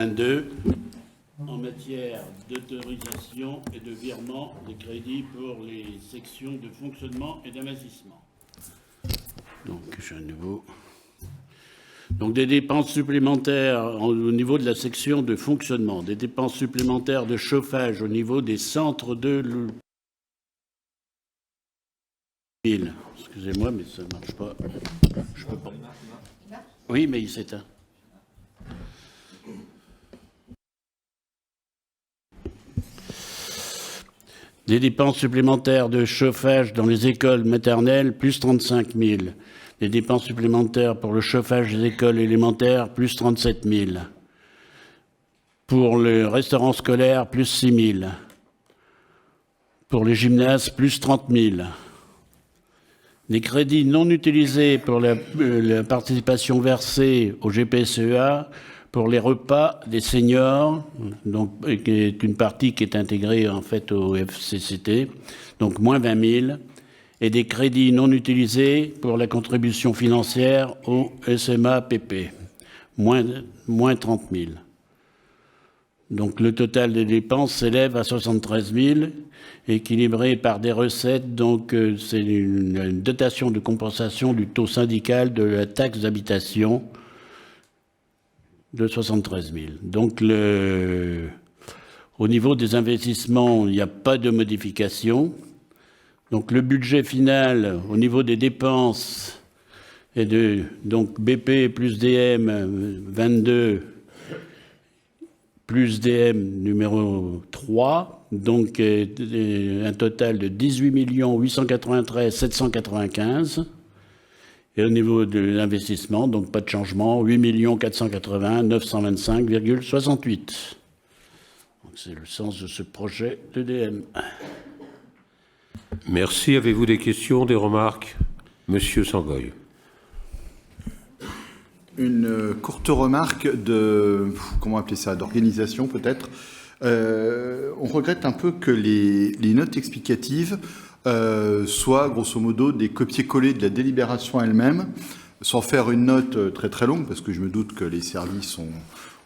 22 en matière d'autorisation et de virement des crédits pour les sections de fonctionnement et d'investissement. Donc, j'ai un nouveau. Donc, des dépenses supplémentaires au niveau de la section de fonctionnement, des dépenses supplémentaires de chauffage au niveau des centres de. Excusez-moi, mais ça ne marche pas. Je peux pas. Oui, mais il s'éteint. Des dépenses supplémentaires de chauffage dans les écoles maternelles, plus 35 000. Des dépenses supplémentaires pour le chauffage des écoles élémentaires, plus 37 000. Pour le restaurant scolaire, plus 6 000. Pour les gymnases, plus 30 000. Des crédits non utilisés pour la participation versée au GPSEA, pour les repas des seniors, donc, qui est une partie qui est intégrée en fait au FCCT, donc moins 20 000, et des crédits non utilisés pour la contribution financière au SMA-PP, moins 30 000. Donc le total des dépenses s'élève à 73 000, équilibré par des recettes, donc c'est une dotation de compensation du taux syndical de la taxe d'habitation, de 73 000. Donc, au niveau des investissements, il n'y a pas de modification. Donc, le budget final, au niveau des dépenses, est de donc BP plus DM 22 plus DM numéro 3, donc un total de 18 893 795. Et au niveau de l'investissement, donc pas de changement, 8 480 925,68. C'est le sens de ce projet d'EDM. Merci. Avez-vous des questions, des remarques? Monsieur Sangoy. Une courte remarque de, comment appeler ça, d'organisation peut-être. On regrette un peu que les notes explicatives soit grosso modo des copier-coller de la délibération elle-même, sans faire une note très très longue, parce que je me doute que les services ont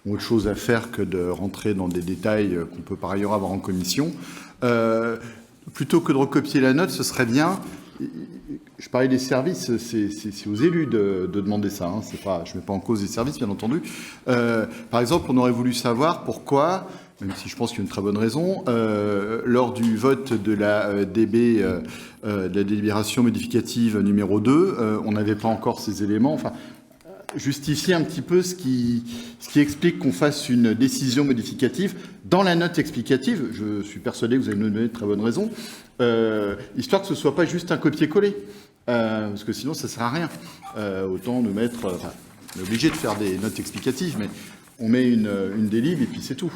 autre chose à faire que de rentrer dans des détails qu'on peut par ailleurs avoir en commission. Plutôt que de recopier la note, ce serait bien, je parlais des services, c'est aux élus de demander ça, hein, c'est pas, je ne mets pas en cause les services bien entendu. Par exemple, on aurait voulu savoir pourquoi, même si je pense qu'il y a une très bonne raison, lors du vote de la DB, de la délibération modificative numéro 2, on n'avait pas encore ces éléments, enfin, justifier un petit peu ce qui explique qu'on fasse une décision modificative dans la note explicative, je suis persuadé que vous allez nous donner de très bonnes raisons, histoire que ce ne soit pas juste un copier-coller, parce que sinon ça ne sert à rien. Autant nous mettre, enfin, on est obligé de faire des notes explicatives, mais on met une délib et puis c'est tout.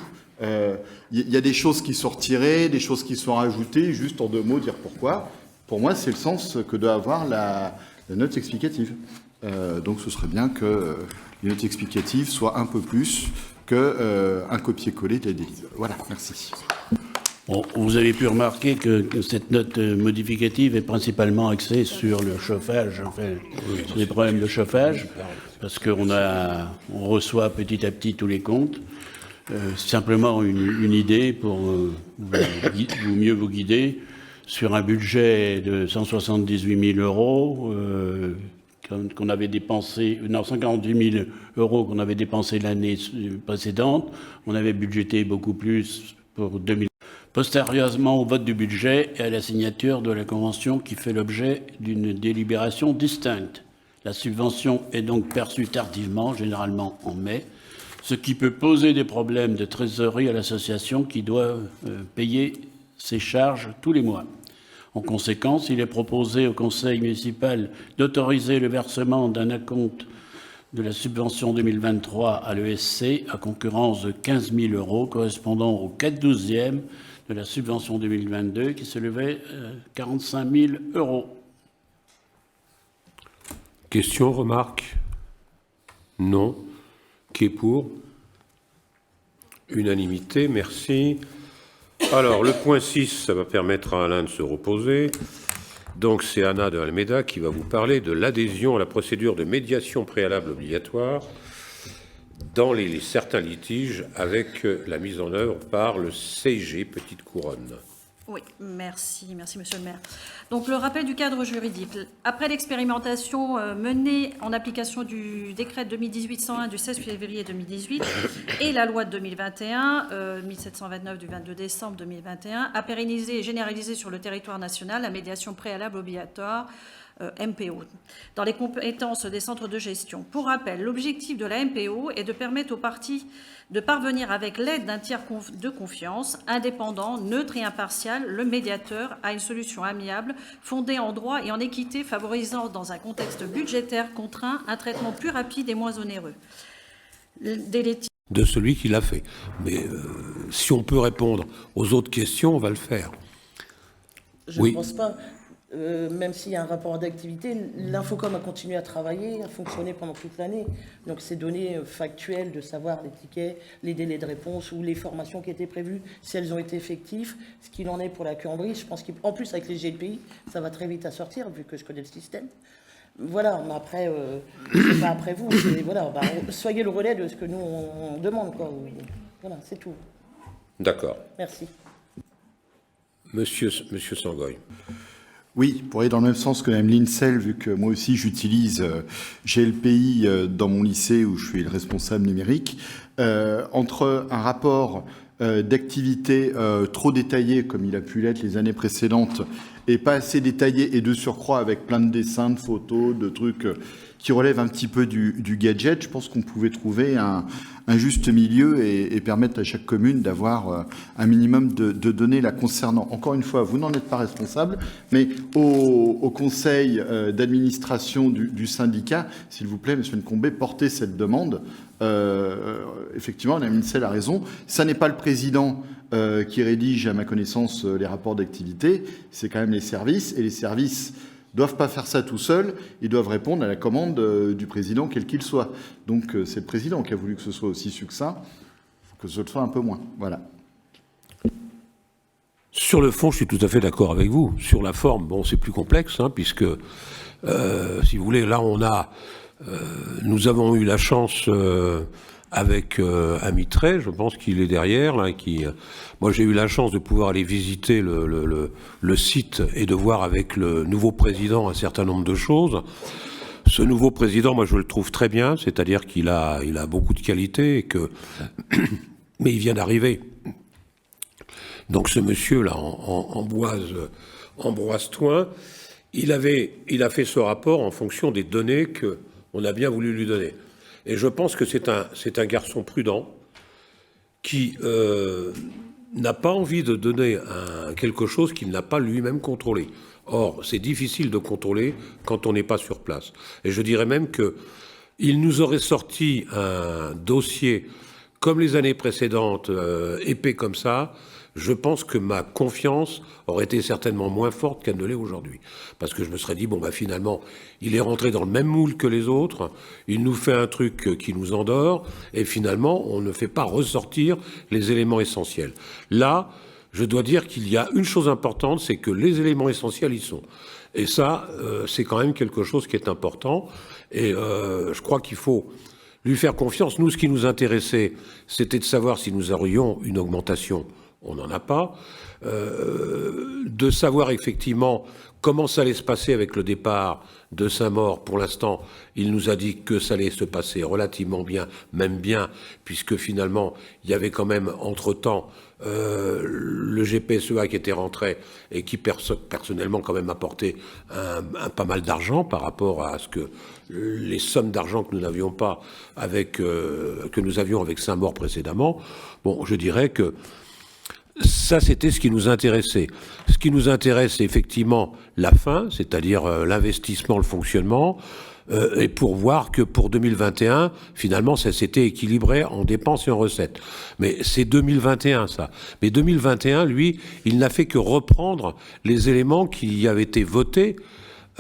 Y a des choses qui sont retirées, des choses qui sont rajoutées, juste en 2 mots dire pourquoi. Pour moi, c'est le sens que doit avoir la note explicative. Donc ce serait bien que les notes explicatives soient un peu plus qu'un copier-coller de la délib. Voilà, merci. Bon, vous avez pu remarquer que cette note modificative est principalement axée sur le chauffage, enfin, sur les problèmes de chauffage, parce qu'on reçoit petit à petit tous les comptes. Simplement une idée pour mieux vous guider sur un budget de 178 000 euros qu'on avait dépensé, non, 58 000 euros qu'on avait dépensé l'année précédente. On avait budgété beaucoup plus pour 2000. Postérieurement au vote du budget et à la signature de la convention qui fait l'objet d'une délibération distincte. La subvention est donc perçue tardivement, généralement en mai, ce qui peut poser des problèmes de trésorerie à l'association qui doit payer ses charges tous les mois. En conséquence, il est proposé au conseil municipal d'autoriser le versement d'un acompte de la subvention 2023 à l'ESC à concurrence de 15 000 euros correspondant au 4/12e de la subvention 2022 qui s'élevait à 45 000 euros. Questions, remarques? Non. Qui est pour? Unanimité, merci. Alors, le point 6, ça va permettre à Alain de se reposer. Donc, c'est Anna de Almeida qui va vous parler de l'adhésion à la procédure de médiation préalable obligatoire dans certains litiges avec la mise en œuvre par le CIG Petite Couronne. Oui, merci, monsieur le maire. Donc, le rappel du cadre juridique. Après l'expérimentation menée en application du décret 2018-101 du 16 février 2018 et la loi de 2021, 1729 du 22 décembre 2021, a pérennisé et généralisé sur le territoire national la médiation préalable obligatoire MPO, dans les compétences des centres de gestion. Pour rappel, l'objectif de la MPO est de permettre aux parties de parvenir avec l'aide d'un tiers de confiance, indépendant, neutre et impartial, le médiateur, à une solution amiable, fondée en droit et en équité, favorisant dans un contexte budgétaire contraint un traitement plus rapide et moins onéreux. De celui qui l'a fait. Mais si on peut répondre aux autres questions, on va le faire. Je ne pense pas. Même s'il y a un rapport d'activité, l'Infocom a continué à travailler, à fonctionner pendant toute l'année. Donc ces données factuelles de savoir les tickets, les délais de réponse ou les formations qui étaient prévues, si elles ont été effectives, ce qu'il en est pour la Cumbrie, je pense qu'en plus avec les GLPI, ça va très vite à sortir vu que je connais le système. Voilà, mais après, c'est pas après vous, voilà, soyez le relais de ce que nous on demande, quoi. Voilà, c'est tout. D'accord. Merci. Monsieur Sangoy. Oui, pour aller dans le même sens que Mme Lincel, vu que moi aussi j'utilise GLPI dans mon lycée où je suis le responsable numérique, entre un rapport d'activité trop détaillé, comme il a pu l'être les années précédentes, et pas assez détaillé, et de surcroît avec plein de dessins, de photos, de trucs qui relèvent un petit peu du gadget, je pense qu'on pouvait trouver un juste milieu et permettre à chaque commune d'avoir un minimum de données la concernant. Encore une fois, vous n'en êtes pas responsable, mais au conseil d'administration du syndicat, s'il vous plaît, Monsieur Nkombé, portez cette demande. Effectivement, Mme Lincel a raison. Ça n'est pas le président qui rédige, à ma connaissance, les rapports d'activité, c'est quand même les services, et les services doivent pas faire ça tout seuls, ils doivent répondre à la commande du président, quel qu'il soit. Donc c'est le président qui a voulu que ce soit aussi succinct, il faut que ce soit un peu moins. Voilà. Sur le fond, je suis tout à fait d'accord avec vous. Sur la forme, bon, c'est plus complexe, hein, puisque, si vous voulez, là, nous avons eu la chance avec Amitray, je pense qu'il est derrière, là, moi j'ai eu la chance de pouvoir aller visiter le site et de voir avec le nouveau président un certain nombre de choses. Ce nouveau président, moi je le trouve très bien, c'est-à-dire qu'il a beaucoup de qualités, mais il vient d'arriver. Donc ce monsieur-là, Ambroise Thoin, il a fait ce rapport en fonction des données qu'on a bien voulu lui donner. Et je pense que c'est un garçon prudent qui n'a pas envie de donner quelque chose qu'il n'a pas lui-même contrôlé. Or, c'est difficile de contrôler quand on n'est pas sur place. Et je dirais même qu'il nous aurait sorti un dossier comme les années précédentes, épais comme ça. Je pense que ma confiance aurait été certainement moins forte qu'elle ne l'est aujourd'hui. Parce que je me serais dit, finalement, il est rentré dans le même moule que les autres, il nous fait un truc qui nous endort, et finalement, on ne fait pas ressortir les éléments essentiels. Là, je dois dire qu'il y a une chose importante, c'est que les éléments essentiels y sont. Et ça, c'est quand même quelque chose qui est important, et je crois qu'il faut lui faire confiance. Nous, ce qui nous intéressait, c'était de savoir si nous aurions une augmentation. On n'en a pas. De savoir effectivement comment ça allait se passer avec le départ de Saint-Maur. Pour l'instant, il nous a dit que ça allait se passer relativement bien, même bien, puisque finalement, il y avait quand même entre-temps le GPSEA qui était rentré et qui personnellement quand même apportait pas mal d'argent par rapport à ce que les sommes d'argent que nous n'avions pas que nous avions avec Saint-Maur précédemment. Bon, je dirais que ça, c'était ce qui nous intéressait. Ce qui nous intéresse, c'est effectivement la fin, c'est-à-dire l'investissement, le fonctionnement, et pour voir que pour 2021, finalement, ça s'était équilibré en dépenses et en recettes. Mais c'est 2021, ça. Mais 2021, lui, il n'a fait que reprendre les éléments qui avaient été votés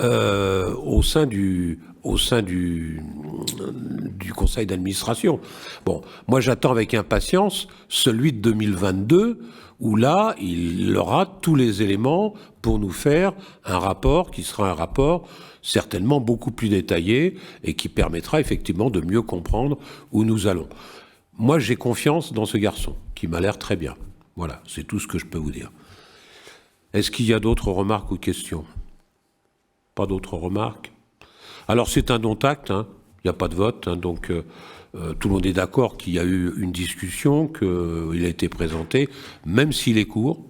au sein au sein du conseil d'administration. Bon, moi j'attends avec impatience celui de 2022, où là, il aura tous les éléments pour nous faire un rapport qui sera un rapport certainement beaucoup plus détaillé et qui permettra effectivement de mieux comprendre où nous allons. Moi, j'ai confiance dans ce garçon, qui m'a l'air très bien. Voilà, c'est tout ce que je peux vous dire. Est-ce qu'il y a d'autres remarques ou questions? Pas d'autres remarques? Alors, c'est un non-acte, hein. Il n'y a pas de vote, hein, donc tout le monde est d'accord qu'il y a eu une discussion, qu'il a été présenté, même s'il est court,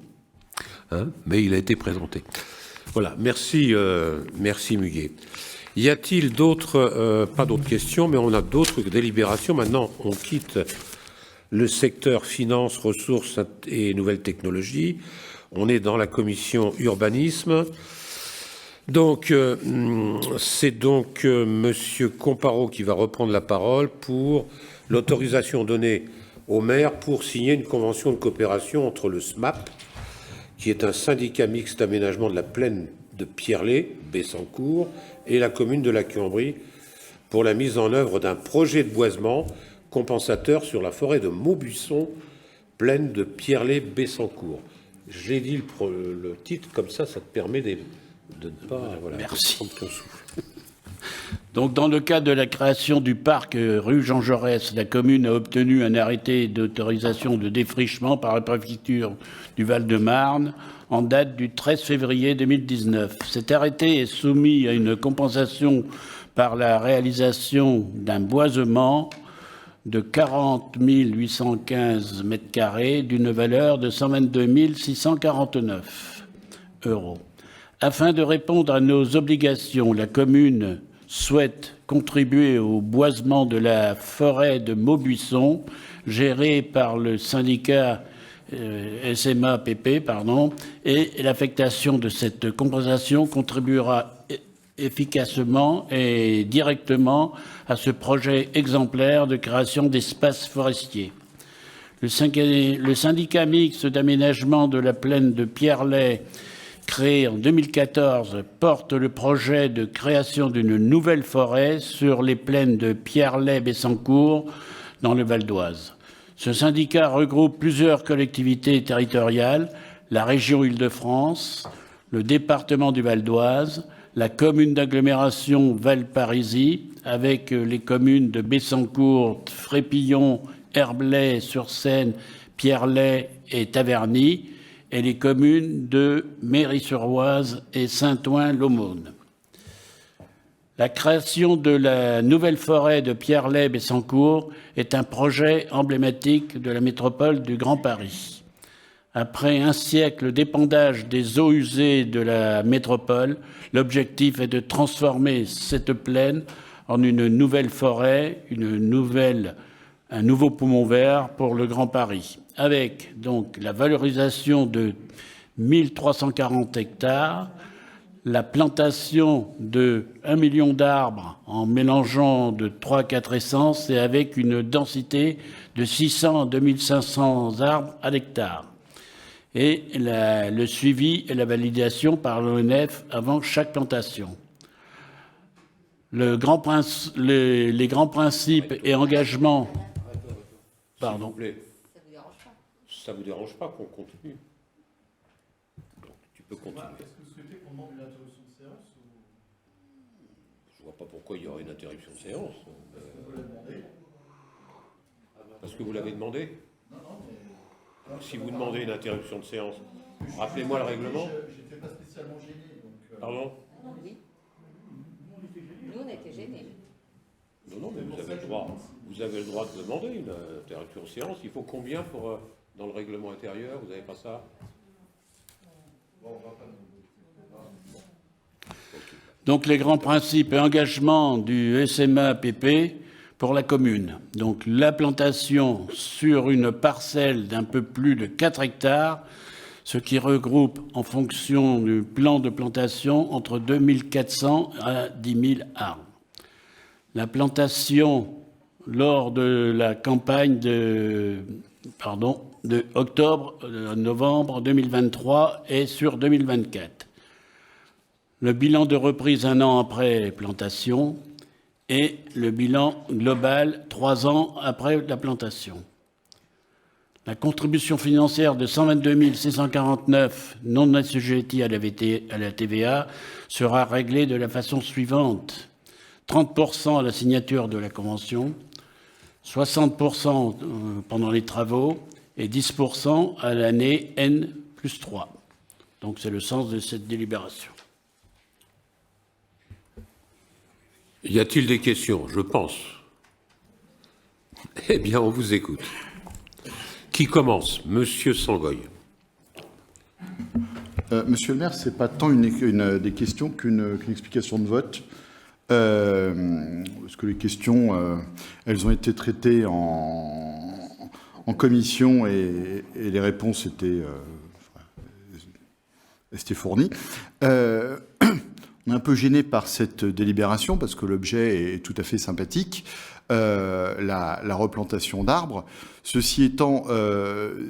hein, mais il a été présenté. Voilà, merci, merci Muguet. Y a-t-il d'autres, pas d'autres questions, mais on a d'autres délibérations. Maintenant, on quitte le secteur finances, ressources et nouvelles technologies. On est dans la commission urbanisme. Donc, c'est donc Monsieur Comparot qui va reprendre la parole pour l'autorisation donnée au maire pour signer une convention de coopération entre le SMAP, qui est un syndicat mixte d'aménagement de la plaine de Pierrelet, Bessancourt, et la commune de la Cuambrie pour la mise en œuvre d'un projet de boisement compensateur sur la forêt de Maubuisson, plaine de Pierrelet, Bessancourt. J'ai dit le titre, comme ça te permet de ne pas... Voilà, merci. Prendre ton souffle. Donc, dans le cadre de la création du parc rue Jean Jaurès, la commune a obtenu un arrêté d'autorisation de défrichement par la préfecture du Val-de-Marne en date du 13 février 2019. Cet arrêté est soumis à une compensation par la réalisation d'un boisement de 40 815 m² d'une valeur de 122 649 €. Afin de répondre à nos obligations, la commune souhaite contribuer au boisement de la forêt de Maubuisson, gérée par le syndicat SMA-PP, et l'affectation de cette compensation contribuera efficacement et directement à ce projet exemplaire de création d'espaces forestiers. Le syndicat mixte d'aménagement de la plaine de Pierrelet, créé en 2014, porte le projet de création d'une nouvelle forêt sur les plaines de Pierrelet-Bessancourt dans le Val d'Oise. Ce syndicat regroupe plusieurs collectivités territoriales, la région Île-de-France, le département du Val d'Oise, la commune d'agglomération Val-Parisis, avec les communes de Bessancourt, Frépillon, Herblay-sur-Seine, Pierrelet et Taverny, et les communes de Méry-sur-Oise et Saint-Ouen-l'Aumône. La création de la nouvelle forêt de Pierrelet-Bessancourt est un projet emblématique de la métropole du Grand Paris. Après un siècle d'épandage des eaux usées de la métropole, l'objectif est de transformer cette plaine en une nouvelle forêt, un nouveau poumon vert pour le Grand Paris, avec donc la valorisation de 1340 hectares, la plantation de 1 million d'arbres en mélangeant de 3 à 4 essences et avec une densité de 600 à 2500 arbres à l'hectare. Et le suivi et la validation par l'ONF avant chaque plantation. Les grands principes et engagements... Pardon. Ça vous dérange pas qu'on continue? Donc, tu peux continuer. Est-ce que vous souhaitez qu'on demande une interruption de séance ou... Je vois pas pourquoi il y aurait une interruption de séance. Vous l'avez demandé. Parce que vous l'avez demandé? Non, mais... Si vous demandez une interruption de séance, rappelez-moi le règlement. J'étais pas spécialement gêné, donc... Pardon? Oui. Nous, on était gênés. Non, mais vous avez le droit. Vous avez le droit de demander une interruption de séance. Il faut combien pour dans le règlement intérieur? Vous n'avez pas ça? Bon, on va pas... Donc les grands principes et engagements du SMA-PP pour la commune. Donc la plantation sur une parcelle d'un peu plus de 4 hectares, ce qui regroupe en fonction du plan de plantation entre 2400 à 10 000 arbres. La plantation lors de la campagne de octobre-novembre 2023 et sur 2024. Le bilan de reprise un an après plantation et le bilan global 3 ans après la plantation. La contribution financière de 122 649 non assujettis à la TVA sera réglée de la façon suivante. 30% à la signature de la convention, 60% pendant les travaux et 10% à l'année N+3. Donc c'est le sens de cette délibération. Y a-t-il des questions? Je pense. Eh bien, on vous écoute. Qui commence? Monsieur Sangoy. Monsieur le maire, ce n'est pas tant des questions qu'une explication de vote. Parce que les questions, elles ont été traitées en commission et les réponses étaient fournies. On est un peu gêné par cette délibération parce que l'objet est tout à fait sympathique, la replantation d'arbres. Ceci étant,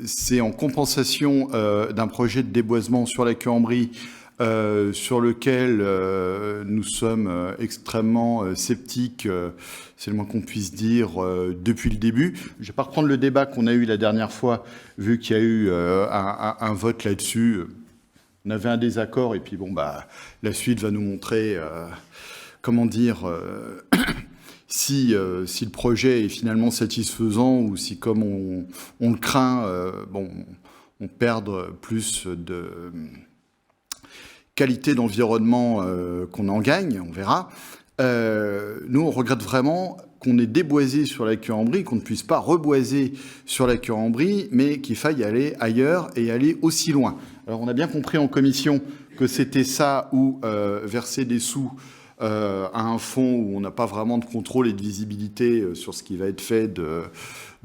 c'est en compensation d'un projet de déboisement sur la Queue-en-Brie sur lequel nous sommes extrêmement sceptiques, c'est le moins qu'on puisse dire, depuis le début. Je ne vais pas reprendre le débat qu'on a eu la dernière fois, vu qu'il y a eu un vote là-dessus. On avait un désaccord et puis bon, la suite va nous montrer, comment dire, si le projet est finalement satisfaisant ou si, comme on le craint, on perd plus de qualité d'environnement qu'on en gagne, on verra. Nous, on regrette vraiment qu'on ait déboisé sur la Queue-en-Brie, qu'on ne puisse pas reboiser sur la Queue-en-Brie, mais qu'il faille aller ailleurs et aller aussi loin. Alors, on a bien compris en commission que c'était ça ou verser des sous à un fonds où on n'a pas vraiment de contrôle et de visibilité sur ce qui va être fait de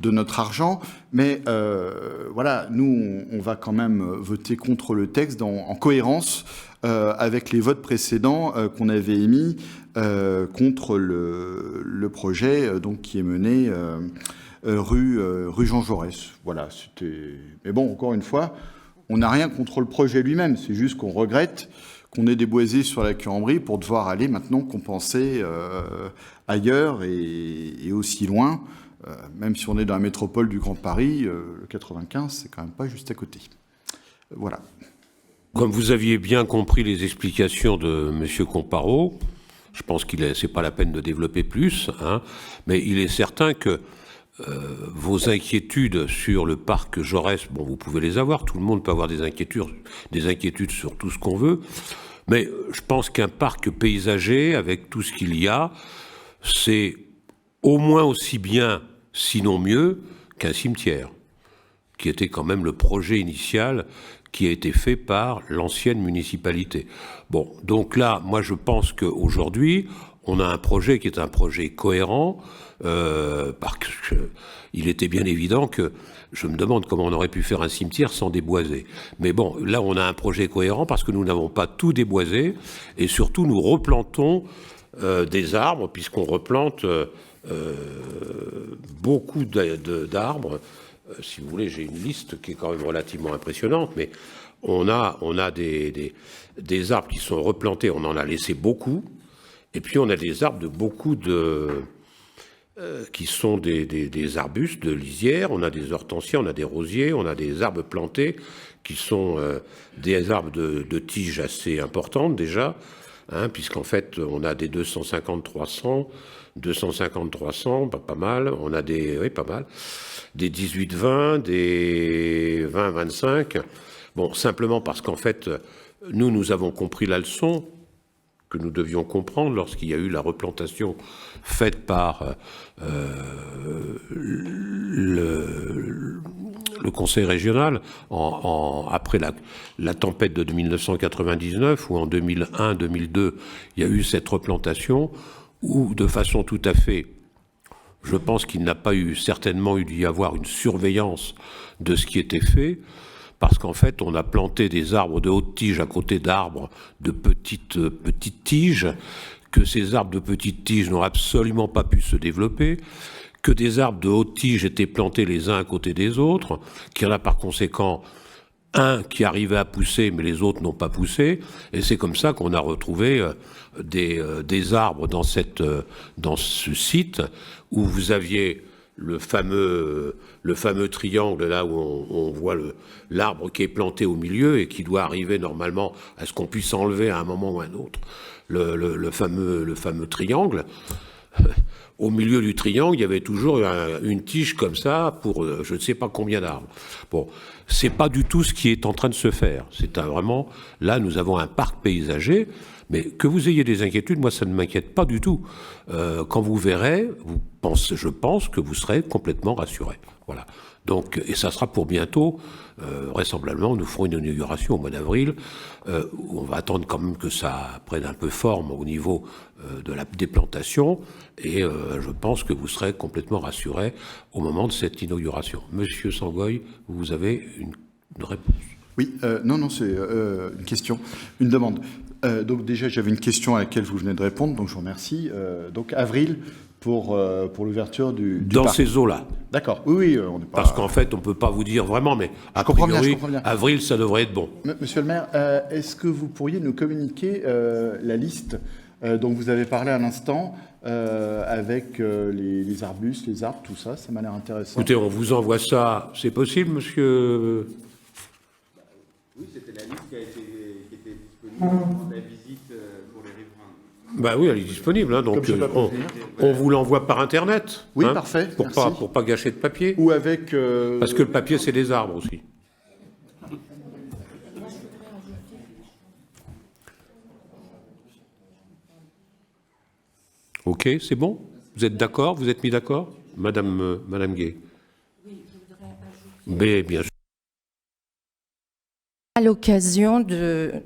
notre argent. Mais voilà, nous, on va quand même voter contre le texte en cohérence avec les votes précédents qu'on avait émis contre le projet donc, qui est mené rue Jean Jaurès. Voilà, c'était... Mais bon, encore une fois, on n'a rien contre le projet lui-même, c'est juste qu'on regrette qu'on ait déboisé sur la Queue-en-Brie pour devoir aller maintenant compenser ailleurs et aussi loin, même si on est dans la métropole du Grand Paris, le 95, c'est quand même pas juste à côté. Voilà. Comme vous aviez bien compris les explications de M. Comparot, je pense que c'est pas la peine de développer plus, hein, mais il est certain que vos inquiétudes sur le parc Jaurès, bon, vous pouvez les avoir, tout le monde peut avoir des inquiétudes sur tout ce qu'on veut, mais je pense qu'un parc paysager, avec tout ce qu'il y a, c'est au moins aussi bien, sinon mieux, qu'un cimetière, qui était quand même le projet initial qui a été fait par l'ancienne municipalité. Bon, donc là, moi je pense qu'aujourd'hui, on a un projet qui est un projet cohérent, parce qu'il était bien évident que je me demande comment on aurait pu faire un cimetière sans déboiser. Mais bon, là on a un projet cohérent parce que nous n'avons pas tout déboisé et surtout nous replantons des arbres puisqu'on replante beaucoup d'arbres. Si vous voulez, j'ai une liste qui est quand même relativement impressionnante, mais on a des arbres qui sont replantés, on en a laissé beaucoup, et puis on a des arbres de beaucoup qui sont des arbustes de lisière, on a des hortensias, on a des rosiers, on a des arbres plantés qui sont des arbres de tiges assez importantes déjà, hein, puisqu'en fait on a des 250-300, pas mal, on a des 18-20, des 20-25, bon, simplement parce qu'en fait nous avons compris la leçon que nous devions comprendre lorsqu'il y a eu la replantation faite par le Conseil régional après la tempête de 1999, où en 2001-2002, il y a eu cette replantation, où de façon tout à fait, je pense qu'il n'a pas certainement dû y avoir une surveillance de ce qui était fait, parce qu'en fait, on a planté des arbres de haute tige à côté d'arbres de petites tiges, que ces arbres de petites tiges n'ont absolument pas pu se développer, que des arbres de haute tige étaient plantés les uns à côté des autres, qu'il y en a par conséquent un qui arrivait à pousser, mais les autres n'ont pas poussé. Et c'est comme ça qu'on a retrouvé des arbres dans ce site où vous aviez le fameux triangle, là où on voit l'arbre qui est planté au milieu et qui doit arriver normalement à ce qu'on puisse enlever à un moment ou à un autre. Le fameux triangle. Au milieu du triangle, il y avait toujours une tige comme ça pour je ne sais pas combien d'arbres. Bon, c'est pas du tout ce qui est en train de se faire. C'est vraiment, là, nous avons un parc paysager, mais que vous ayez des inquiétudes, moi, ça ne m'inquiète pas du tout. Quand vous verrez, je pense que vous serez complètement rassurés. Voilà. Donc, et ça sera pour bientôt. Vraisemblablement, nous ferons une inauguration au mois d'avril, où on va attendre quand même que ça prenne un peu forme au niveau des plantations, et je pense que vous serez complètement rassurés au moment de cette inauguration. Monsieur Sangoy, vous avez une réponse. Oui, non, c'est une question, une demande. Donc déjà, j'avais une question à laquelle vous venez de répondre, donc je vous remercie. Donc avril pour l'ouverture du Dans parc. ces eaux-là. D'accord, oui, on n'est pas... Parce qu'en fait, on ne peut pas vous dire vraiment, mais a Je comprends priori, bien. avril, ça devrait être bon. Monsieur le maire, est-ce que vous pourriez nous communiquer la liste dont vous avez parlé à l'instant, avec les arbustes, les arbres, tout ça? Ça m'a l'air intéressant. Écoutez, on vous envoie ça. C'est possible, monsieur? Oui, c'était la liste qui était disponible pendant la visite pour les riverains. Ben oui, elle est disponible. Hein, donc on vous l'envoie par Internet. Oui, hein, parfait, Pour merci. pas gâcher de papier. Ou avec... Parce que le papier, c'est des arbres aussi. Ok, c'est bon? Vous êtes d'accord? Vous êtes mis d'accord? Madame Gay. Oui, je voudrais ajouter. Mais bien sûr. À l'occasion de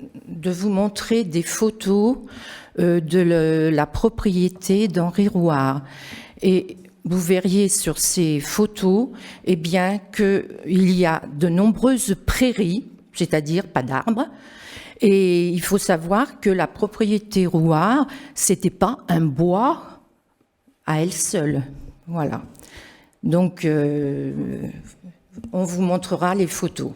vous montrer des photos de la propriété d'Henri Rouart. Et vous verriez sur ces photos, eh bien, qu'il y a de nombreuses prairies, c'est-à-dire pas d'arbres. Et il faut savoir que la propriété Rouart, c'était pas un bois à elle seule. Voilà. Donc, on vous montrera les photos.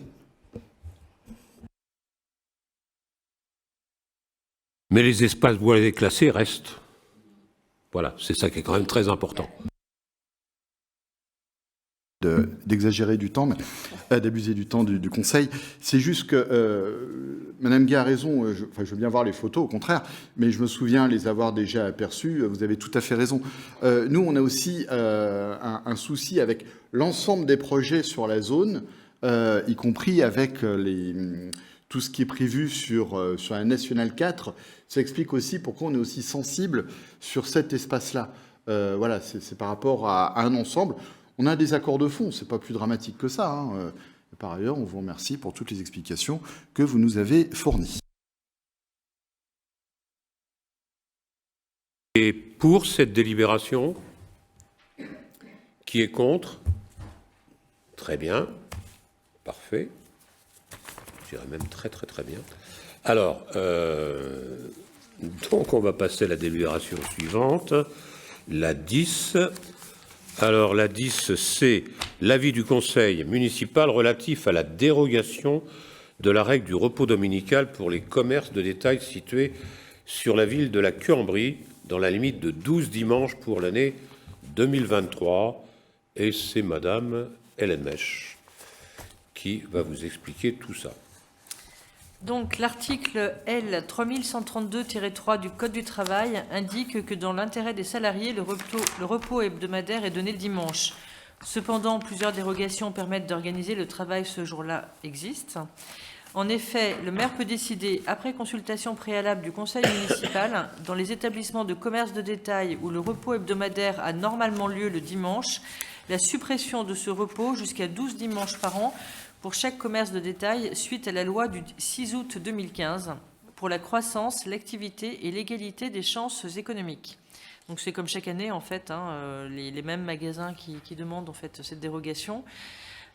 Mais les espaces boisés classés restent. Voilà, c'est ça qui est quand même très important. D'exagérer du temps, mais d'abuser du temps du Conseil. C'est juste que Madame Gay a raison, je veux bien voir les photos, au contraire, mais je me souviens les avoir déjà aperçues, vous avez tout à fait raison. Nous, on a aussi un souci avec l'ensemble des projets sur la zone, y compris avec tout ce qui est prévu sur la Nationale 4. Ça explique aussi pourquoi on est aussi sensible sur cet espace-là. Voilà, c'est par rapport à un ensemble. On a des accords de fond, c'est pas plus dramatique que ça. Hein. Par ailleurs, on vous remercie pour toutes les explications que vous nous avez fournies. Et pour cette délibération, qui est contre? Très bien, parfait. Je dirais même très très très bien. Alors, donc on va passer à la délibération suivante, la 10. Alors, la 10, c'est l'avis du conseil municipal relatif à la dérogation de la règle du repos dominical pour les commerces de détail situés sur la ville de la Cuambrie, dans la limite de 12 dimanches pour l'année 2023. Et c'est Madame Hélène Mèche qui va vous expliquer tout ça. Donc, l'article L 3132-3 du Code du travail indique que dans l'intérêt des salariés, le repos hebdomadaire est donné le dimanche. Cependant, plusieurs dérogations permettent d'organiser le travail ce jour-là existent. En effet, le maire peut décider, après consultation préalable du conseil municipal, dans les établissements de commerce de détail où le repos hebdomadaire a normalement lieu le dimanche, la suppression de ce repos jusqu'à 12 dimanches par an pour chaque commerce de détail suite à la loi du 6 août 2015 pour la croissance, l'activité et l'égalité des chances économiques. Donc c'est comme chaque année en fait, hein, les mêmes magasins qui demandent en fait cette dérogation.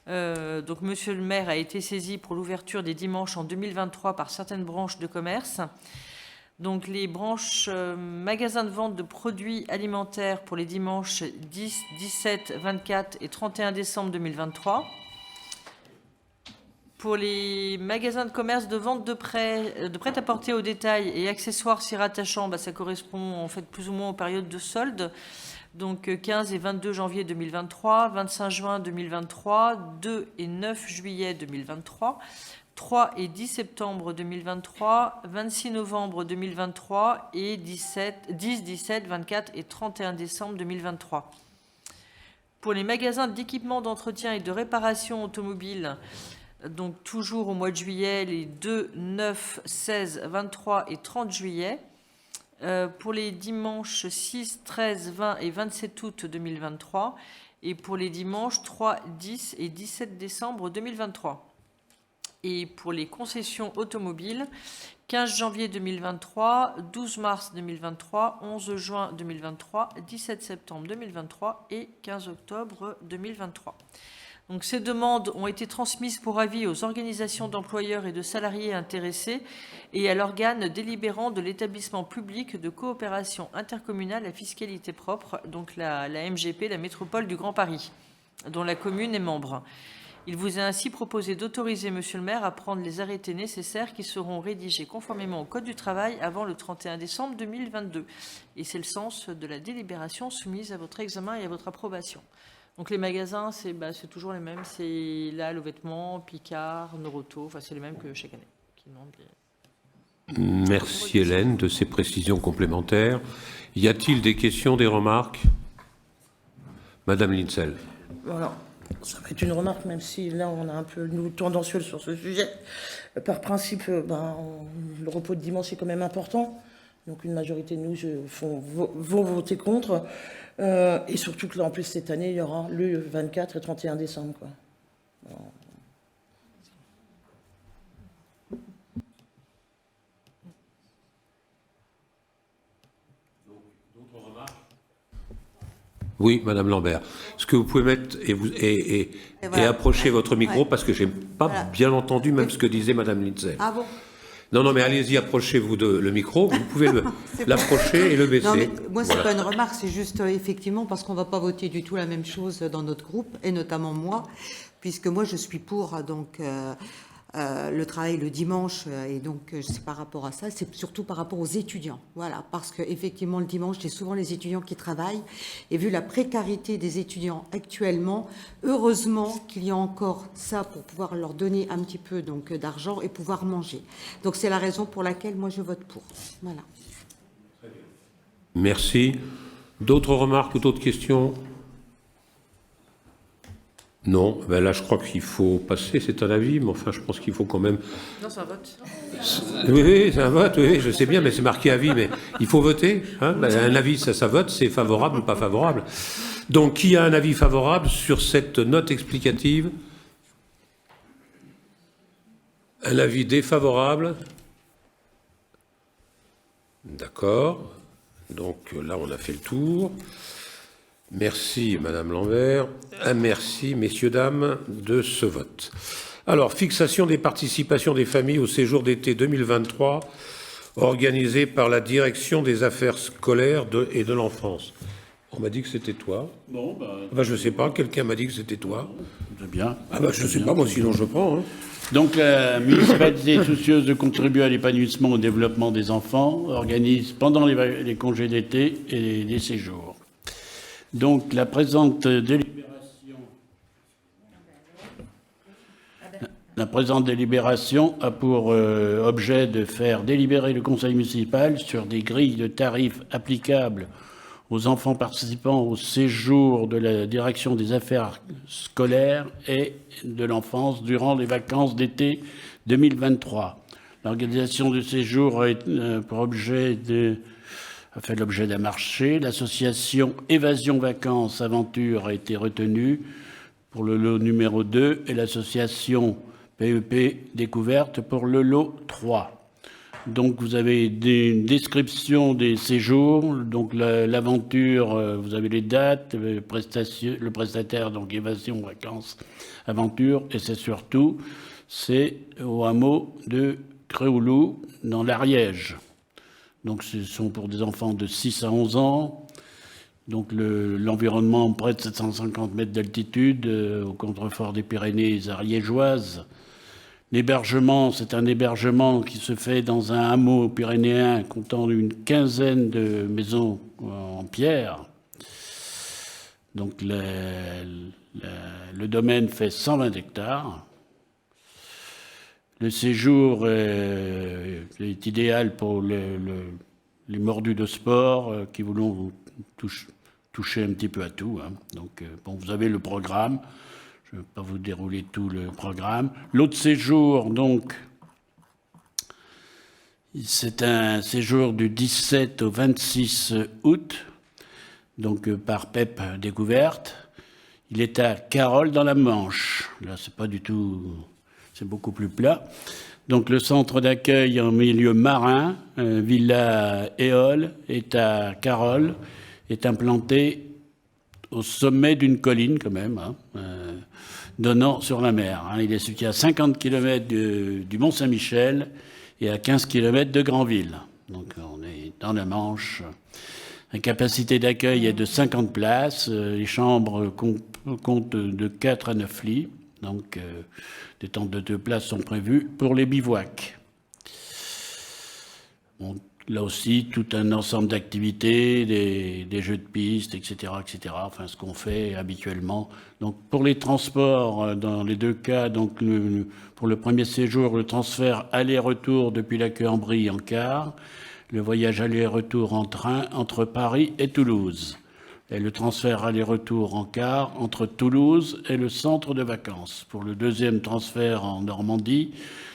Donc Monsieur le maire a été saisi pour l'ouverture des dimanches en 2023 par certaines branches de commerce. Donc les branches magasins de vente de produits alimentaires pour les dimanches 10, 17, 24 et 31 décembre 2023. Pour les magasins de commerce de vente de prêt-à-porter au détail et accessoires s'y rattachant, ça correspond en fait plus ou moins aux périodes de solde. Donc 15 et 22 janvier 2023, 25 juin 2023, 2 et 9 juillet 2023, 3 et 10 septembre 2023, 26 novembre 2023 et 10, 17, 24 et 31 décembre 2023. Pour les magasins d'équipement d'entretien et de réparation automobile, donc toujours au mois de juillet, les 2, 9, 16, 23 et 30 juillet. Pour les dimanches 6, 13, 20 et 27 août 2023. Et pour les dimanches 3, 10 et 17 décembre 2023. Et pour les concessions automobiles, 15 janvier 2023, 12 mars 2023, 11 juin 2023, 17 septembre 2023 et 15 octobre 2023. Donc, ces demandes ont été transmises pour avis aux organisations d'employeurs et de salariés intéressés et à l'organe délibérant de l'établissement public de coopération intercommunale à fiscalité propre, donc la MGP, la métropole du Grand Paris, dont la commune est membre. Il vous est ainsi proposé d'autoriser, Monsieur le maire, à prendre les arrêtés nécessaires qui seront rédigés conformément au Code du travail avant le 31 décembre 2022. Et c'est le sens de la délibération soumise à votre examen et à votre approbation. Donc les magasins, c'est toujours les mêmes. C'est là, le vêtement, Picard, Noroto, c'est les mêmes que chaque année. Merci Hélène de ces précisions complémentaires. Y a-t-il des questions, des remarques? Madame Linsel. Voilà. Ça va être une remarque, même si là on a un peu nous tendancieux sur ce sujet. Par principe, le repos de dimanche est quand même important. Donc une majorité de nous vont voter contre. Et surtout que là, en plus, cette année, il y aura le 24 et 31 décembre. Quoi. D'autres remarques? Oui, Madame Lambert. Est-ce que vous pouvez mettre et approcher votre micro parce que je n'ai pas bien entendu même ce que disait Madame Linsel. Ah bon? Non, mais allez-y, approchez-vous le micro. Vous pouvez l'approcher et le baisser. Non, mais moi, c'est pas une remarque, c'est juste effectivement parce qu'on va pas voter du tout la même chose dans notre groupe, et notamment moi, puisque moi, je suis pour le travail le dimanche, et donc c'est par rapport à ça, c'est surtout par rapport aux étudiants. Voilà, parce qu'effectivement, le dimanche, c'est souvent les étudiants qui travaillent, et vu la précarité des étudiants actuellement, heureusement qu'il y a encore ça pour pouvoir leur donner un petit peu d'argent et pouvoir manger. Donc c'est la raison pour laquelle moi je vote pour. Voilà. Merci. D'autres remarques ou d'autres questions? Non, là je crois qu'il faut passer, c'est un avis, mais enfin je pense qu'il faut quand même... Non, c'est un vote. Oui, c'est un vote, oui, je sais bien, mais c'est marqué avis, mais il faut voter. Un avis, ça vote, c'est favorable ou pas favorable. Donc, qui a un avis favorable sur cette note explicative? Un avis défavorable? D'accord. Donc là, on a fait le tour. Merci, Madame Lambert. Merci, messieurs, dames, de ce vote. Alors, fixation des participations des familles au séjour d'été 2023, organisé par la Direction des affaires scolaires et de l'enfance. On m'a dit que c'était toi. Bon, je ne sais pas, quelqu'un m'a dit que c'était toi. C'est bien. Je ne sais pas, moi, sinon je prends. Hein. Donc, la municipalité soucieuse de contribuer à l'épanouissement et au développement des enfants organise pendant les congés d'été et les séjours. Donc, la présente délibération a pour objet de faire délibérer le conseil municipal sur des grilles de tarifs applicables aux enfants participant au séjour de la direction des affaires scolaires et de l'enfance durant les vacances d'été 2023. L'organisation du séjour a fait l'objet d'un marché. L'association Évasion Vacances Aventure a été retenue pour le lot numéro 2 et l'association PEP Découverte pour le lot 3. Donc vous avez une description des séjours, donc l'aventure, vous avez les dates, le prestataire, donc Évasion Vacances Aventure, et c'est au hameau de Créoulou, dans l'Ariège. Donc ce sont pour des enfants de 6 à 11 ans. Donc l'environnement près de 750 mètres d'altitude, au contrefort des Pyrénées ariégeoises. L'hébergement, c'est un hébergement qui se fait dans un hameau pyrénéen comptant une quinzaine de maisons en pierre. Donc le domaine fait 120 hectares. Le séjour est idéal pour les mordus de sport qui voulons toucher un petit peu à tout. Hein. Donc, bon, vous avez le programme. Je ne vais pas vous dérouler tout le programme. L'autre séjour, donc, c'est un séjour du 17 au 26 août, donc par PEP Découverte. Il est à Carolles dans la Manche. Là, c'est pas du tout... C'est beaucoup plus plat. Donc le centre d'accueil en milieu marin, Villa Éole, est à Carolles, est implanté au sommet d'une colline quand même, hein, donnant sur la mer. Hein. Il est situé à 50 km du Mont-Saint-Michel et à 15 km de Granville. Donc on est dans la Manche. La capacité d'accueil est de 50 places. Les chambres comptent de 4 à 9 lits. Donc, des tentes de 2 places sont prévues pour les bivouacs. Bon, là aussi, tout un ensemble d'activités, des jeux de piste, etc., etc. Enfin, ce qu'on fait habituellement. Donc, pour les transports, dans les 2 cas, donc pour le premier séjour, le transfert aller-retour depuis la Queue-en-Brie en car, le voyage aller-retour en train entre Paris et Toulouse. Et le transfert aller-retour en car entre Toulouse et le centre de vacances. Pour le deuxième transfert en Normandie,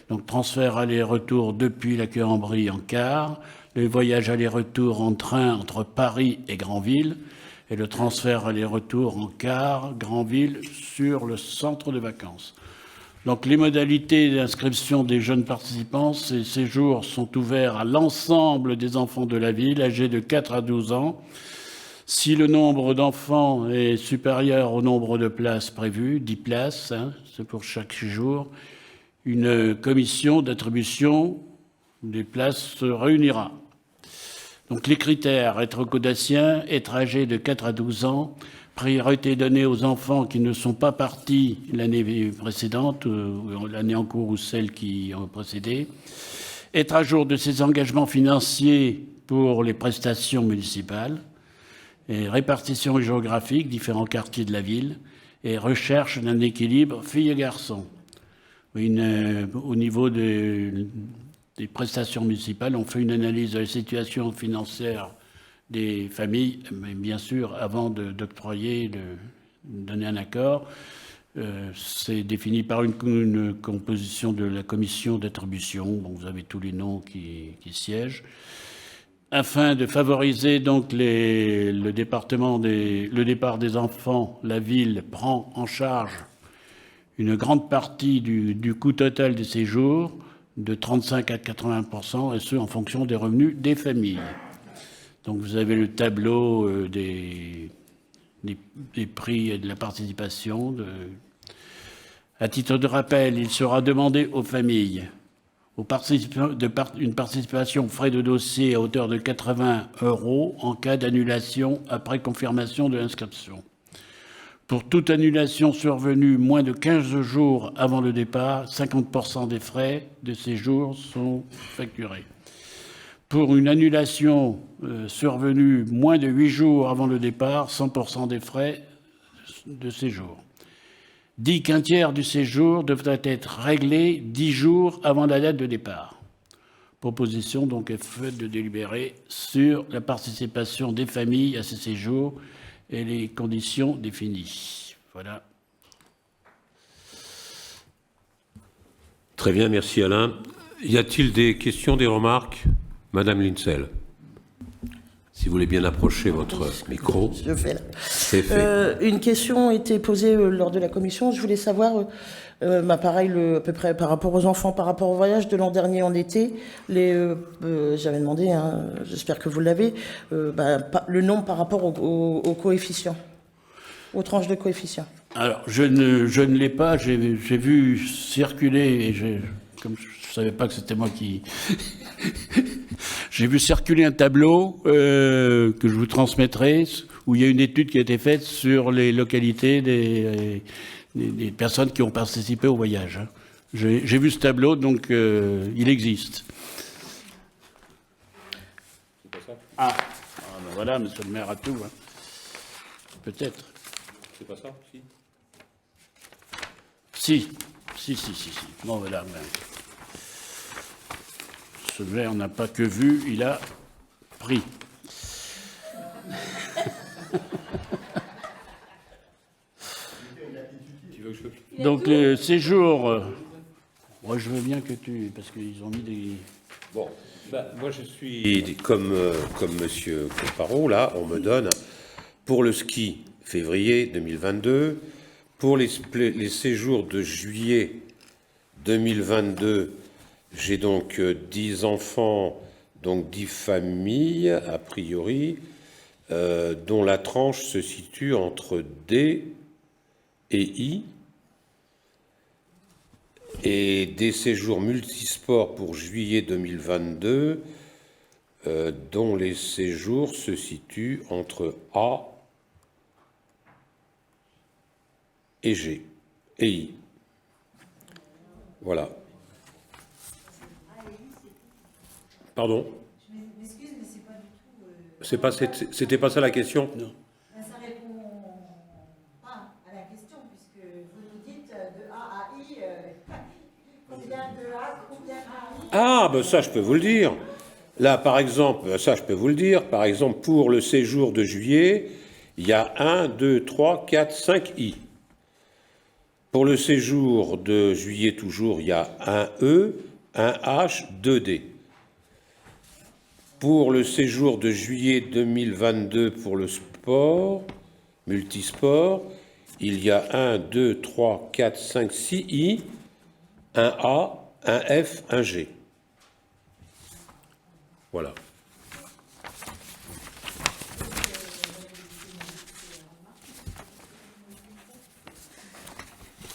donc transfert aller-retour depuis la Queue-en-Brie en car, le voyage aller-retour en train entre Paris et Granville, et le transfert aller-retour en car, Granville, sur le centre de vacances. Donc les modalités d'inscription des jeunes participants, ces séjours sont ouverts à l'ensemble des enfants de la ville, âgés de 4 à 12 ans, si le nombre d'enfants est supérieur au nombre de places prévues, 10 places, hein, c'est pour chaque séjour, une commission d'attribution des places se réunira. Donc les critères, être caudassien, être âgé de 4 à 12 ans, priorité donnée aux enfants qui ne sont pas partis l'année précédente, l'année en cours ou celle qui ont précédé, être à jour de ses engagements financiers pour les prestations municipales, et répartition géographique, différents quartiers de la ville, et recherche d'un équilibre filles et garçons. Au niveau des prestations municipales, on fait une analyse de la situation financière des familles, mais bien sûr, avant d'octroyer, de donner un accord, c'est défini par une composition de la commission d'attribution. Bon, vous avez tous les noms qui siègent. Afin de favoriser donc le départ des enfants, la ville prend en charge une grande partie du coût total des séjours, de 35 à 80%, et ce en fonction des revenus des familles. Donc vous avez le tableau des prix et de la participation. À titre de rappel, il sera demandé aux familles une participation aux frais de dossier à hauteur de 80 € en cas d'annulation après confirmation de l'inscription. Pour toute annulation survenue moins de 15 jours avant le départ, 50% des frais de séjour sont facturés. Pour une annulation survenue moins de 8 jours avant le départ, 100% des frais de séjour. 10 qu'un tiers du séjour devrait être réglé 10 jours avant la date de départ. Proposition donc est faite de délibérer sur la participation des familles à ces séjours et les conditions définies. Voilà. Très bien, merci Alain. Y a-t-il des questions, des remarques? Madame Lincel, si vous voulez bien approcher votre micro. Je fais là. C'est fait. Une question a été posée lors de la commission. Je voulais savoir, pareil, à peu près par rapport aux enfants, par rapport au voyage de l'an dernier en été, j'avais demandé, hein, j'espère que vous l'avez, le nombre par rapport au coefficient, aux tranches de coefficient. Alors, je ne l'ai pas, j'ai vu circuler, et comme je ne savais pas que c'était moi qui... J'ai vu circuler un tableau que je vous transmettrai, où il y a une étude qui a été faite sur les localités des personnes qui ont participé au voyage. J'ai vu ce tableau, donc il existe. Ah, ben voilà, monsieur le maire a tout. Hein. Peut-être. C'est pas ça, si. Si. Bon, voilà. Ben. Ce maire n'a pas que vu, il a pris. Donc, le séjour. Moi, je veux bien que tu. Parce qu'ils ont mis des. Bon, moi je suis comme monsieur Comparo, là, on me donne pour le ski février 2022, pour les séjours de juillet 2022, j'ai donc 10 enfants, donc 10 familles, a priori, dont la tranche se situe entre D et I, et des séjours multisports pour juillet 2022, dont les séjours se situent entre A et G et I. Voilà. Pardon? Je m'excuse, mais c'est pas du tout... C'était pas ça la question? Non. Ça répond pas à la question, puisque vous nous dites de A à I, combien de A, combien à I. Ah, ben ça, je peux vous le dire. Là, par exemple, ça, je peux vous le dire. Par exemple, pour le séjour de juillet, il y a 1, 2, 3, 4, 5 I. Pour le séjour de juillet, toujours, il y a un E, un H, 2 D. Pour le séjour de juillet 2022 pour le sport, multisport, il y a 1, 2, 3, 4, 5, 6 I, un A, un F, un G. Voilà.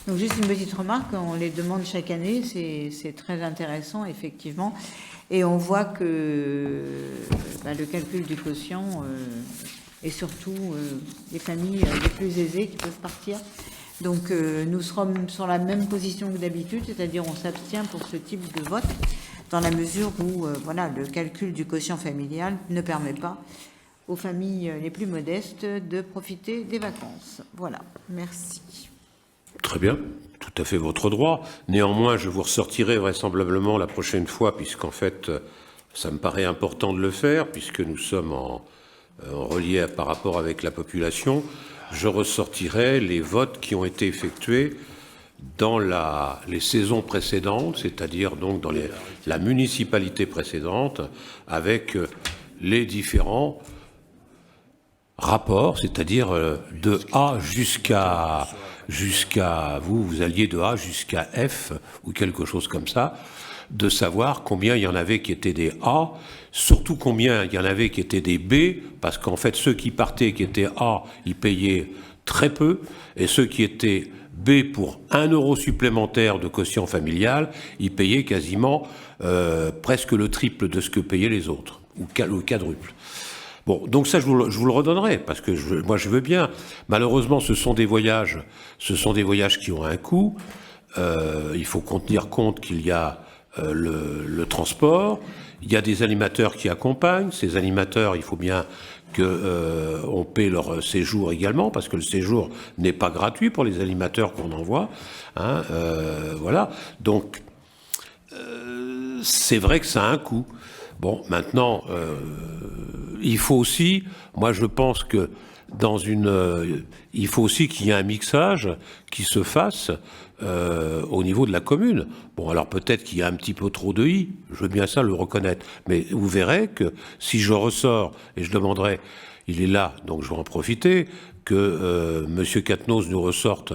Donc juste une petite remarque, on les demande chaque année, c'est très intéressant effectivement, et on voit que le calcul du quotient est surtout les familles les plus aisées qui peuvent partir. Donc nous serons sur la même position que d'habitude, c'est-à-dire on s'abstient pour ce type de vote, dans la mesure où voilà, le calcul du quotient familial ne permet pas aux familles les plus modestes de profiter des vacances. Voilà, merci. Très bien, tout à fait votre droit. Néanmoins, je vous ressortirai vraisemblablement la prochaine fois, puisqu'en fait, ça me paraît important de le faire, puisque nous sommes en relié par rapport avec la population. Je ressortirai les votes qui ont été effectués dans les saisons précédentes, c'est-à-dire donc dans la municipalité précédente, avec les différents rapports, c'est-à-dire de A jusqu'à vous alliez de A jusqu'à F ou quelque chose comme ça, de savoir combien il y en avait qui étaient des A, surtout combien il y en avait qui étaient des B, parce qu'en fait ceux qui partaient qui étaient A, ils payaient très peu, et ceux qui étaient B pour 1 € supplémentaire de quotient familial, ils payaient quasiment presque le triple de ce que payaient les autres, ou le quadruple. Bon, donc ça, je vous le redonnerai, parce que moi, je veux bien. Malheureusement, ce sont des voyages qui ont un coût. Il faut tenir compte qu'il y a le transport. Il y a des animateurs qui accompagnent. Ces animateurs, il faut bien qu'on paie leur séjour également, parce que le séjour n'est pas gratuit pour les animateurs qu'on envoie. Hein, voilà. Donc, c'est vrai que ça a un coût. Bon, maintenant, il faut aussi, moi je pense que il faut aussi qu'il y ait un mixage qui se fasse au niveau de la commune. Bon, alors peut-être qu'il y a un petit peu trop de I, je veux bien ça le reconnaître, mais vous verrez que si je ressors, et je demanderai, il est là, donc je vais en profiter, que M. Quatennose nous ressorte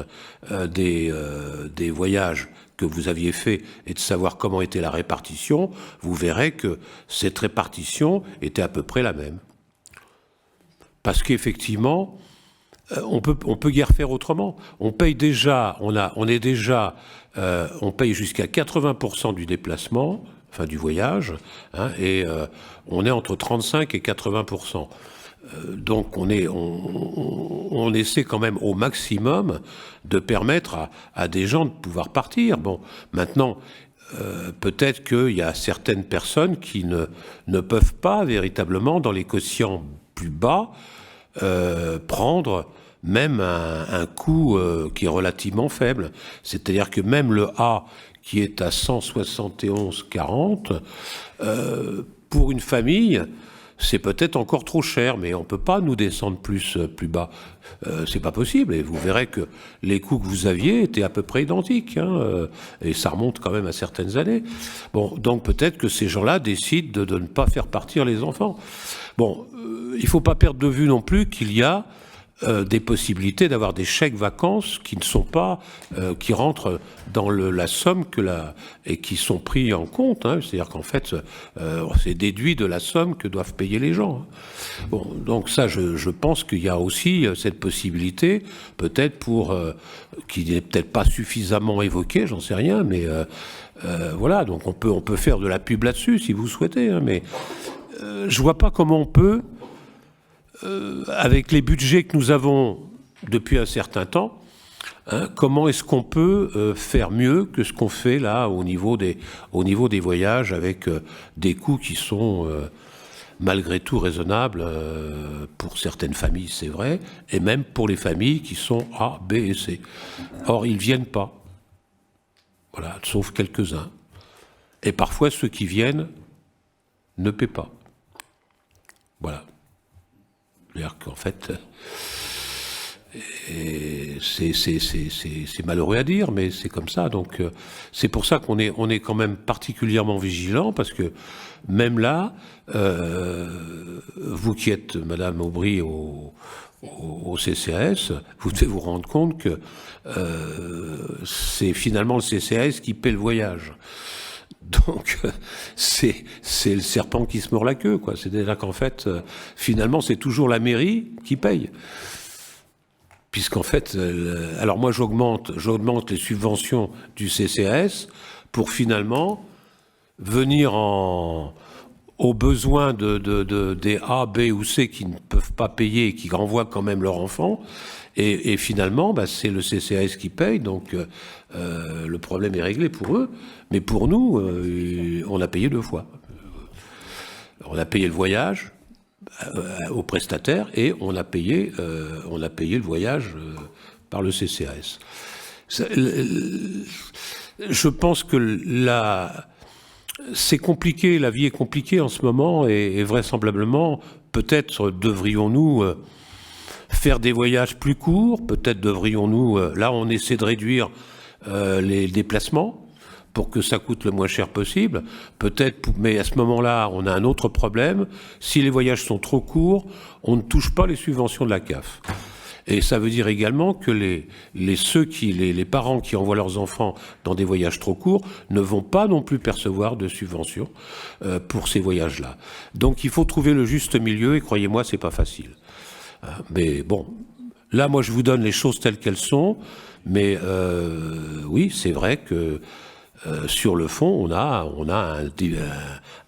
des voyages que vous aviez fait et de savoir comment était la répartition, vous verrez que cette répartition était à peu près la même. Parce qu'effectivement, on peut guère faire autrement. On paye déjà, on paye jusqu'à 80% du déplacement, enfin du voyage, hein, et on est entre 35 et 80%. Donc on essaie quand même au maximum de permettre à des gens de pouvoir partir. Bon, maintenant, peut-être qu'il y a certaines personnes qui ne peuvent pas véritablement, dans les quotients plus bas, prendre même un coût qui est relativement faible. C'est-à-dire que même le A, qui est à 171,40, pour une famille, c'est peut-être encore trop cher, mais on ne peut pas nous descendre plus bas. C'est pas possible. Et vous verrez que les coûts que vous aviez étaient à peu près identiques. Et ça remonte quand même à certaines années. Bon, donc peut-être que ces gens-là décident de ne pas faire partir les enfants. Bon, il ne faut pas perdre de vue non plus qu'il y a des possibilités d'avoir des chèques vacances qui ne sont pas, qui rentrent dans la somme et qui sont pris en compte. C'est-à-dire qu'en fait, c'est déduit de la somme que doivent payer les gens. Bon, donc ça, je pense qu'il y a aussi cette possibilité, peut-être qui n'est peut-être pas suffisamment évoquée, j'en sais rien, mais voilà. Donc on peut faire de la pub là-dessus si vous souhaitez, mais je vois pas comment on peut. Avec les budgets que nous avons depuis un certain temps, comment est-ce qu'on peut faire mieux que ce qu'on fait là au niveau des voyages avec des coûts qui sont malgré tout raisonnables pour certaines familles, c'est vrai, et même pour les familles qui sont A, B et C. Or, ils ne viennent pas. Voilà, sauf quelques-uns. Et parfois, ceux qui viennent ne paient pas. Voilà. C'est-à-dire qu'en fait, c'est malheureux à dire, mais c'est comme ça. Donc, c'est pour ça qu'on est quand même particulièrement vigilant, parce que même là, vous qui êtes, Madame Aubry, au CCAS, vous devez vous rendre compte que c'est finalement le CCAS qui paie le voyage. Donc, c'est le serpent qui se mord la queue, quoi. C'est-à-dire qu'en fait, finalement, c'est toujours la mairie qui paye. Puisqu'en fait, alors moi, j'augmente les subventions du CCAS pour finalement venir aux besoins des A, B ou C qui ne peuvent pas payer et qui renvoient quand même leurs enfants. Et finalement, c'est le CCAS qui paye, donc le problème est réglé pour eux. Mais pour nous, on a payé 2 fois. On a payé le voyage aux prestataires et on a payé le voyage par le CCAS. Je pense que c'est compliqué, la vie est compliquée en ce moment et vraisemblablement, peut-être devrions-nous faire des voyages plus courts, peut-être devrions-nous... là, on essaie de réduire les déplacements pour que ça coûte le moins cher possible. Peut-être, mais à ce moment-là, on a un autre problème. Si les voyages sont trop courts, on ne touche pas les subventions de la CAF. Et ça veut dire également que les parents qui envoient leurs enfants dans des voyages trop courts ne vont pas non plus percevoir de subventions pour ces voyages-là. Donc il faut trouver le juste milieu, et croyez-moi, c'est pas facile. Mais bon, là, moi, je vous donne les choses telles qu'elles sont, mais oui, c'est vrai que sur le fond, on a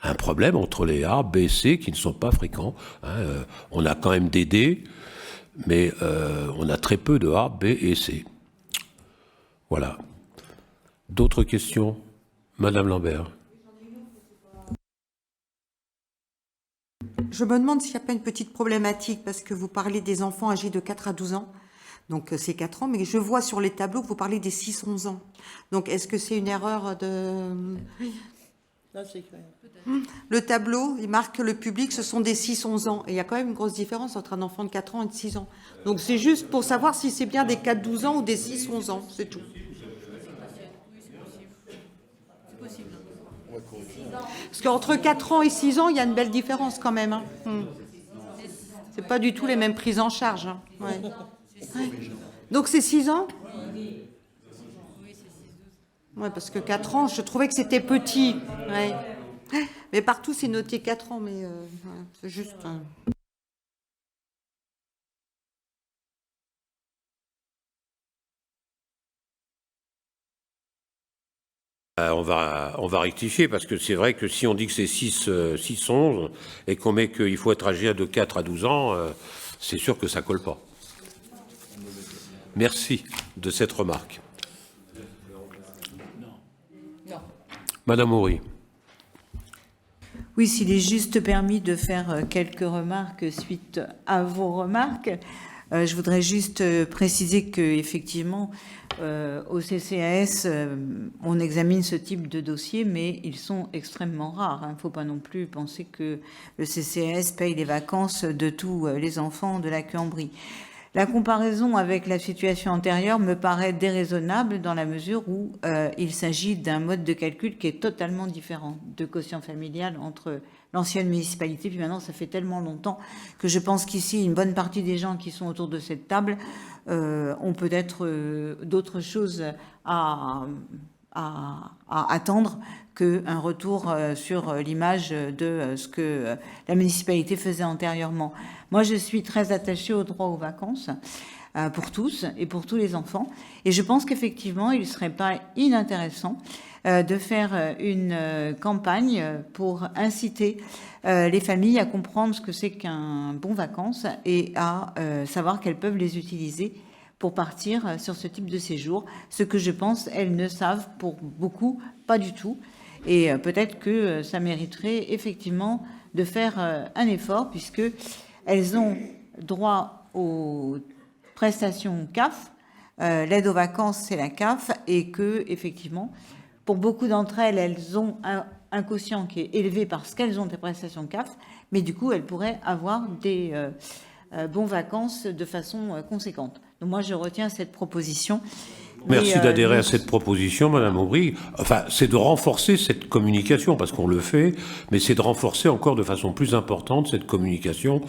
un problème entre les A, B, C qui ne sont pas fréquents. On a quand même des D, mais on a très peu de A, B et C. Voilà. D'autres questions, Madame Lambert? Je me demande s'il n'y a pas une petite problématique, parce que vous parlez des enfants âgés de 4 à 12 ans. Donc c'est 4 ans, mais je vois sur les tableaux que vous parlez des 6-11 ans. Donc est-ce que c'est une erreur de... Le tableau, il marque que le public, ce sont des 6-11 ans. Et il y a quand même une grosse différence entre un enfant de 4 ans et de 6 ans. Donc c'est juste pour savoir si c'est bien des 4-12 ans ou des 6-11 ans, c'est tout. Parce qu'entre 4 ans et 6 ans, il y a une belle différence quand même. C'est pas du tout les mêmes prises en charge. Ouais. Donc c'est 6 ans? Oui, parce que 4 ans, je trouvais que c'était petit. Ouais. Mais partout, c'est noté 4 ans, mais c'est juste... On va rectifier, parce que c'est vrai que si on dit que c'est 6-11 et qu'on met qu'il faut être âgé de 4 à 12 ans, c'est sûr que ça colle pas. Merci de cette remarque. Madame Horry. Oui, s'il est juste permis de faire quelques remarques suite à vos remarques, je voudrais juste préciser que effectivement, au CCAS, on examine ce type de dossier, mais ils sont extrêmement rares. Il ne faut pas non plus penser que le CCAS paye les vacances de tous les enfants de la Cuambrie. La comparaison avec la situation antérieure me paraît déraisonnable dans la mesure où il s'agit d'un mode de calcul qui est totalement différent de quotient familial entre l'ancienne municipalité, puis maintenant ça fait tellement longtemps que je pense qu'ici une bonne partie des gens qui sont autour de cette table ont peut-être d'autres choses à attendre qu'un retour sur l'image de ce que la municipalité faisait antérieurement. Moi, je suis très attachée au droit aux vacances pour tous et pour tous les enfants. Et je pense qu'effectivement, il ne serait pas inintéressant de faire une campagne pour inciter les familles à comprendre ce que c'est qu'un bon vacances et à savoir qu'elles peuvent les utiliser pour partir sur ce type de séjour, ce que je pense elles ne savent pour beaucoup pas du tout. Et peut-être que ça mériterait effectivement de faire un effort, puisque elles ont droit aux prestations CAF, l'aide aux vacances c'est la CAF, et que effectivement pour beaucoup d'entre elles, elles ont un quotient qui est élevé parce qu'elles ont des prestations CAF, mais du coup elles pourraient avoir des bons vacances de façon conséquente. Donc moi je retiens cette proposition. Merci d'adhérer à cette proposition, Madame Aubry. Enfin, c'est de renforcer cette communication, parce qu'on le fait, mais c'est de renforcer encore de façon plus importante cette communication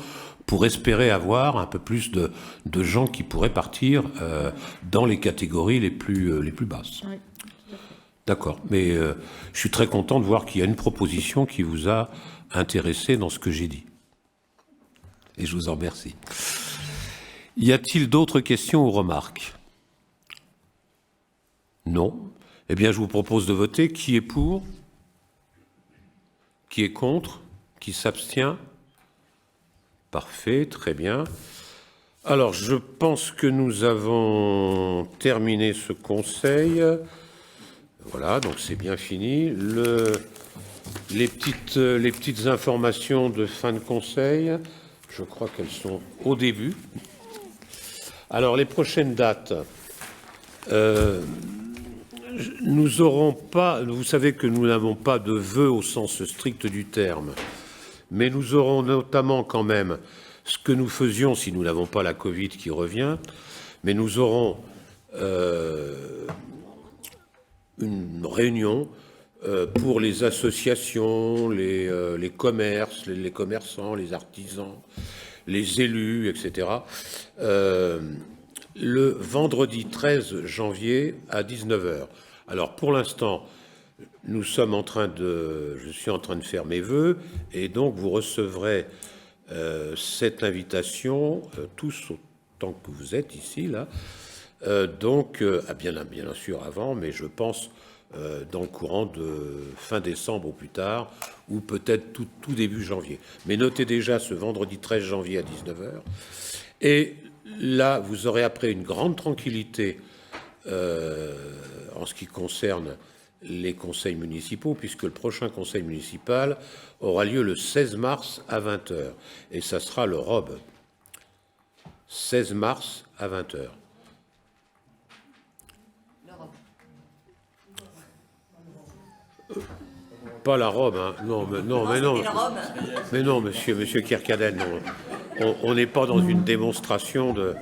pour espérer avoir un peu plus de gens qui pourraient partir dans les catégories les plus basses. Oui. D'accord, mais je suis très content de voir qu'il y a une proposition qui vous a intéressé dans ce que j'ai dit. Et je vous en remercie. Y a-t-il d'autres questions ou remarques ? Non. Eh bien, je vous propose de voter. Qui est pour ? Qui est contre ? Qui s'abstient ? Parfait, très bien. Alors, je pense que nous avons terminé ce conseil. Voilà, donc c'est bien fini. Les petites informations de fin de conseil, je crois qu'elles sont au début. Alors, les prochaines dates... nous n'aurons pas, vous savez que nous n'avons pas de vœux au sens strict du terme, mais nous aurons notamment quand même ce que nous faisions si nous n'avons pas la Covid qui revient, mais nous aurons une réunion pour les associations, les commerces, les commerçants, les artisans, les élus, etc., le vendredi 13 janvier à 19h. Alors, pour l'instant, je suis en train de faire mes vœux, et donc vous recevrez cette invitation, tous autant que vous êtes ici, là, bien sûr avant, mais je pense dans le courant de fin décembre ou plus tard, ou peut-être tout début janvier. Mais notez déjà ce vendredi 13 janvier à 19h, et là, vous aurez après une grande tranquillité en ce qui concerne les conseils municipaux, puisque le prochain conseil municipal aura lieu le 16 mars à 20h. Et ça sera le ROB. 16 mars à 20h. Pas la robe, hein. Non, mais non. Mais non, monsieur Kirkadel, non. On n'est pas dans une démonstration de...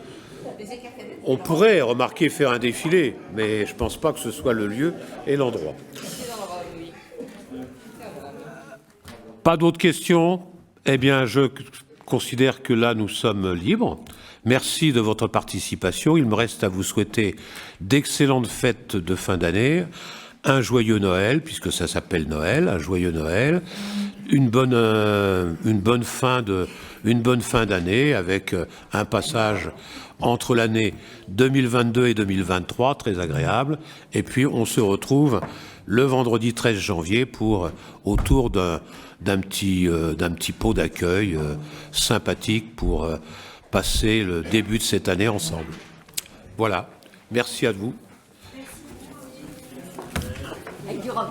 On pourrait, remarquer, faire un défilé, mais je ne pense pas que ce soit le lieu et l'endroit. Pas d'autres questions ? Eh bien, je considère que là, nous sommes libres. Merci de votre participation. Il me reste à vous souhaiter d'excellentes fêtes de fin d'année, un joyeux Noël, puisque ça s'appelle Noël, un joyeux Noël, une bonne fin d'année avec un passage entre l'année 2022 et 2023 très agréable. Et puis on se retrouve le vendredi 13 janvier autour d'un petit pot d'accueil sympathique pour passer le début de cette année ensemble. Voilà. Merci à vous. Avec du rhum.